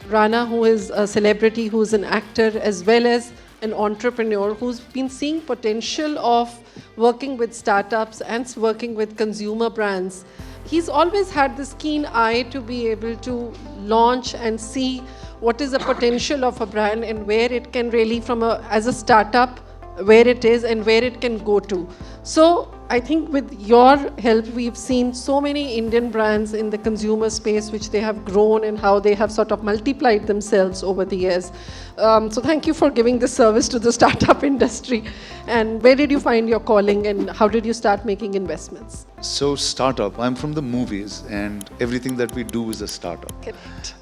Rana, who is a celebrity, who's an actor, as well as an entrepreneur who's been seeing potential of working with startups and working with consumer brands. He's always had this keen eye to be able to launch and see what is the potential of a brand and where it can really, as a startup, where it is and where it can go to. So I think with your help, we've seen so many Indian brands in the consumer space which they have grown and how they have sort of multiplied themselves over the years. So thank you for giving this service to the startup industry. And where did you find your calling and how did you start making investments? So startup, I'm from the movies and everything that we do is a startup. Correct.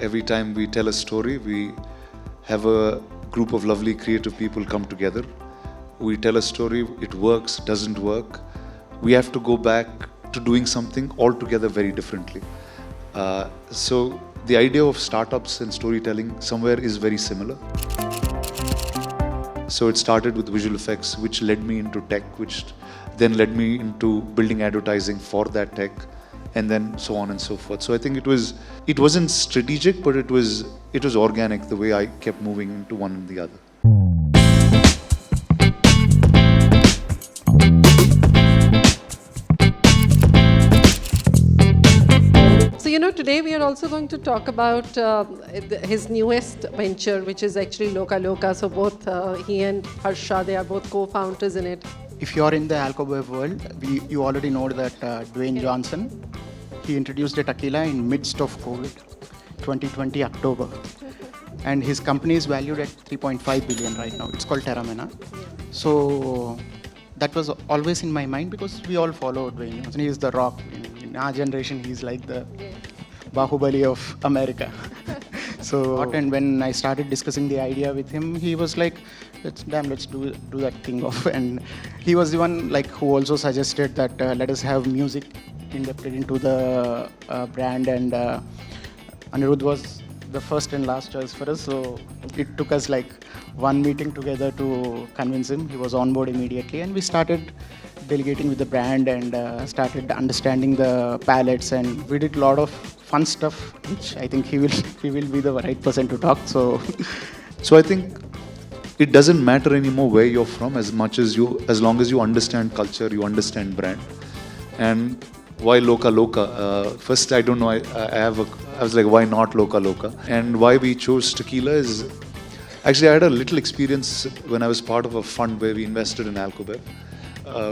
Every time we tell a story, we have a group of lovely creative people come together. We tell a story, it works, doesn't work. We have to go back to doing something altogether very differently. So the idea of startups and storytelling somewhere is very similar. So it started with visual effects, which led me into tech, which then led me into building advertising for that tech, and then so on and so forth. So I think it wasn't strategic, but it was organic the way I kept moving into one and the other. So, today we are also going to talk about his newest venture, which is actually Loka Loka. So both he and Harsha, they are both co-founders in it. If you're in the alcohol world, you already know that Dwayne Johnson, he introduced the tequila in midst of COVID, 2020 October. And his company is valued at 3.5 billion right now. It's called Terramena. So that was always in my mind because we all follow Dwayne Johnson. He is the rock. In our generation, he's like the Bahubali of America. So, and when I started discussing the idea with him, he was like, let's do that thing off. And he was the one who also suggested that let us have music inducted into the brand. And Anirudh was the first and last choice for us. So it took us one meeting together to convince him. He was on board immediately, and we started delegating with the brand and started understanding the palettes, and we did a lot of fun stuff, which I think he will be the right person to talk. So I think it doesn't matter anymore where you're from as long as you understand culture, you understand brand. And why Loka Loka? First, I don't know, I was like, why not Loka Loka? And why we chose tequila is, actually I had a little experience when I was part of a fund where we invested in alcohol.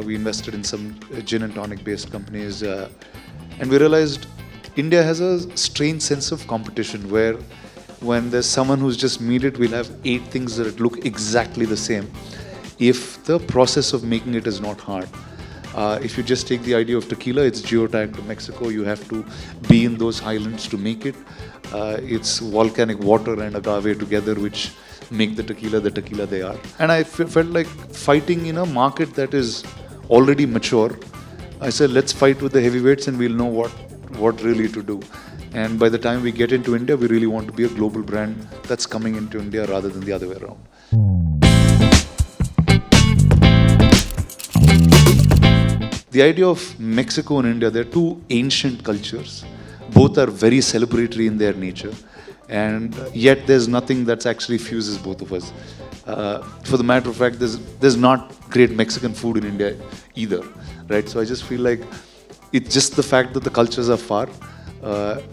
We invested in some gin and tonic based companies, and we realized India has a strange sense of competition where when there's someone who's just made it, we'll have 8 things that look exactly the same if the process of making it is not hard. If you just take the idea of tequila, it's geotagged to Mexico. You have to be in those highlands to make it. It's volcanic water and agave together which make the tequila they are. And I felt like fighting in a market that is already mature. I said, let's fight with the heavyweights and we'll know what really to do. And by the time we get into India, we really want to be a global brand that's coming into India rather than the other way around. The idea of Mexico and India, they're two ancient cultures. Both are very celebratory in their nature. And yet there's nothing that actually fuses both of us. For the matter of fact, there's not great Mexican food in India either, right? So I just feel like it's just the fact that the cultures are far,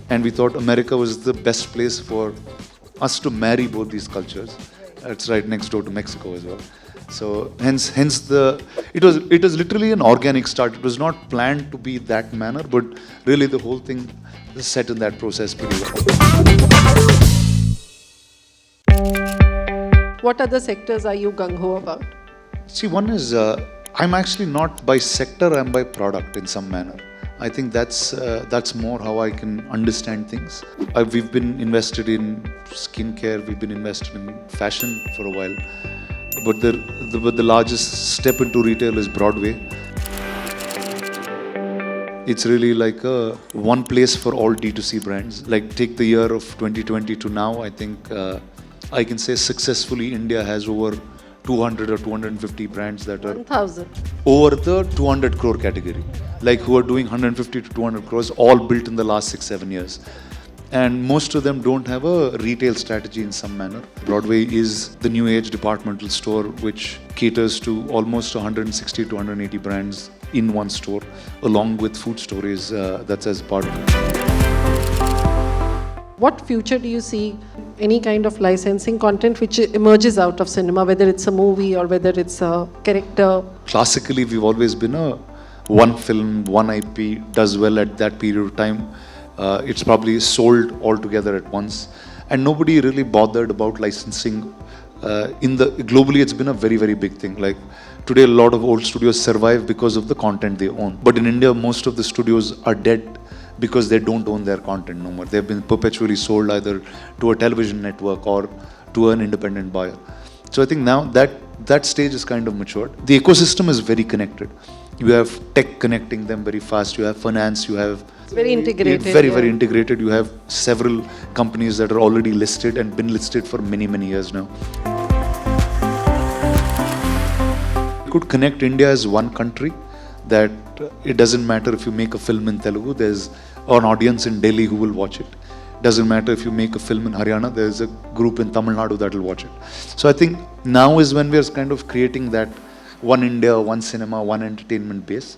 and we thought America was the best place for us to marry both these cultures. It's right next door to Mexico as well. So hence it was literally an organic start. It was not planned to be that manner, but really the whole thing is set in that process pretty well. What other sectors are you gung-ho about? See, one is I'm actually not by sector, I'm by product in some manner. I think that's more how I can understand things. We've been invested in skincare, we've been invested in fashion for a while. But the largest step into retail is Broadway. It's really like one place for all D2C brands. Like take the year of 2020 to now, I think I can say successfully India has over 200 or 250 brands that are 1,000. over the 200 crore category, like who are doing 150 to 200 crores, all built in the last 6-7 years. And most of them don't have a retail strategy in some manner. Broadway is the new age departmental store which caters to almost 160 to 180 brands in one store, along with food stories that's as part of it. What future do you see? Any kind of licensing content which emerges out of cinema, whether it's a movie or whether it's a character? Classically, we've always been a one film, one IP, does well at that period of time. It's probably sold all together at once. And nobody really bothered about licensing. Globally, it's been a very, very big thing. Like today, a lot of old studios survive because of the content they own. But in India, most of the studios are dead because they don't own their content no more. They've been perpetually sold either to a television network or to an independent buyer. So I think now that stage is kind of matured. The ecosystem is very connected. You have tech connecting them very fast. You have finance. You have It's very integrated. Very integrated. You have several companies that are already listed and been listed for many, many years now. You could connect India as one country, that it doesn't matter if you make a film in Telugu, there's an audience in Delhi who will watch it. Doesn't matter if you make a film in Haryana, there's a group in Tamil Nadu that will watch it. So I think now is when we're kind of creating that one India, one cinema, one entertainment base.